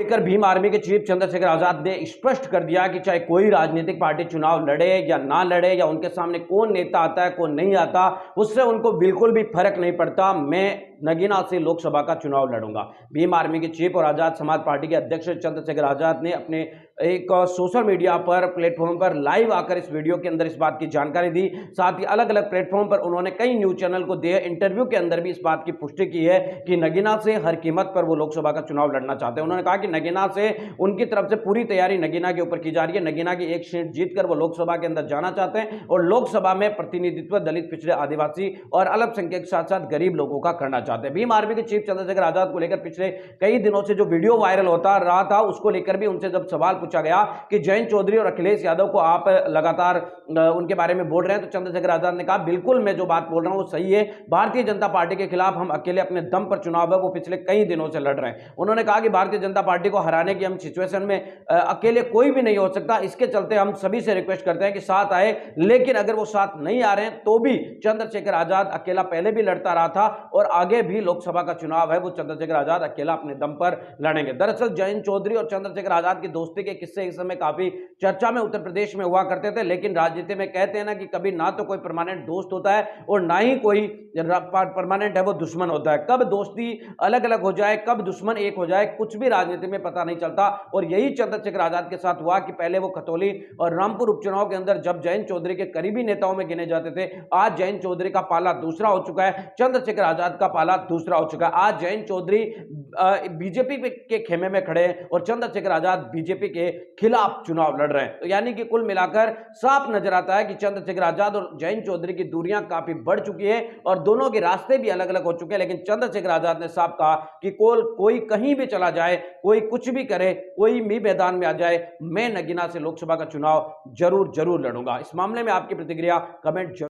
लेकर भीम आर्मी के चीफ चंद्रशेखर आजाद ने स्पष्ट कर दिया कि चाहे कोई राजनीतिक पार्टी चुनाव लड़े या ना लड़े या उनके सामने कौन नेता आता है कौन नहीं आता, उससे उनको बिल्कुल भी फर्क नहीं पड़ता। मैं नगीना से लोकसभा का चुनाव लड़ूंगा। भीम आर्मी के चीफ और आजाद समाज पार्टी के अध्यक्ष चंद्रशेखर आजाद ने अपने एक सोशल मीडिया पर प्लेटफॉर्म पर लाइव आकर इस वीडियो के अंदर इस बात की जानकारी दी। साथ ही अलग अलग प्लेटफॉर्म पर उन्होंने कई न्यूज चैनल को दिए इंटरव्यू के अंदर भी इस बात की पुष्टि की है कि नगीना से हर कीमत पर वो लोकसभा का चुनाव लड़ना चाहते हैं। उन्होंने कहा कि नगीना से उनकी तरफ से पूरी तैयारी नगीना के ऊपर की जा रही है। नगीना की एक सीट जीतकर वो लोकसभा के अंदर जाना चाहते हैं और लोकसभा में प्रतिनिधित्व दलित, पिछड़े, आदिवासी और अल्पसंख्यक साथ साथ गरीब लोगों का करना चाहते हैं। भीम आर्मी के चीफ चंद्रशेखर आजाद को लेकर पिछले कई दिनों से जो वीडियो वायरल होता रहा था, उसको लेकर भी उनसे जब सवाल पूछा गया कि जयंत चौधरी और अखिलेश यादव को आप लगातार उनके बारे में बोल रहे हैं, तो चंद्रशेखर आजाद ने कहा बिल्कुल मैं जो बात बोल रहा हूं वो सही है। भारतीय जनता पार्टी के खिलाफ हम अकेले अपने दम पर चुनाव है वो पिछले कई दिनों से लड़ रहे हैं। उन्होंने कहा कि भारतीय जनता पार्टी को हराने की हम सिचुएशन में अकेले कोई भी नहीं हो सकता, इसके चलते हम सभी से रिक्वेस्ट करते हैं कि साथ आए। लेकिन अगर वो साथ नहीं आ रहे हैं तो भी चंद्रशेखर आजाद अकेला पहले भी लड़ता रहा था और आगे भी लोकसभा का चुनाव है वो चंद्रशेखर आजाद अकेला अपने दम पर लड़ेंगे। दरअसल जयंत चौधरी और चंद्रशेखर आजाद की दोस्ती के किस्से इस समय काफी चर्चा में उत्तर प्रदेश में हुआ करते थे, लेकिन राजनीति में कहते हैं ना कि कभी ना तो कोई परमानेंट दोस्त होता है और ना ही कोई परमानेंट है वो दुश्मन होता है। कब दोस्ती अलग अलग हो जाए, कब दुश्मन एक हो जाए, कुछ भी राजनीति में पता नहीं चलता। और यही चंद्रशेखर आजाद के साथ हुआ कि पहले वो खतौली और रामपुर उपचुनाव के अंदर जब जयंत चौधरी के करीबी नेताओं में गिने जाते थे, आज जयंत चौधरी का पाला दूसरा हो चुका है, चंद्रशेखर आजाद का पाला दूसरा हो चुका है। आज जयंत चौधरी बीजेपी के खेमे में खड़े हैं और चंद्रशेखर आजाद बीजेपी के खिलाफ चुनाव लड़ रहे हैं। तो यानी कि कुल मिलाकर साफ नजर आता है कि चंद्रशेखर आजाद और जयंत चौधरी की दूरियां काफी बढ़ चुकी है और दोनों के रास्ते भी अलग अलग हो चुके हैं। लेकिन चंद्रशेखर आजाद ने साफ कहा कि कोई कहीं भी चला जाए, कोई कुछ भी करे, कोई भी मैदान में आ जाए, मैं नगीना से लोकसभा का चुनाव जरूर लड़ूंगा। इस मामले में आपकी प्रतिक्रिया कमेंट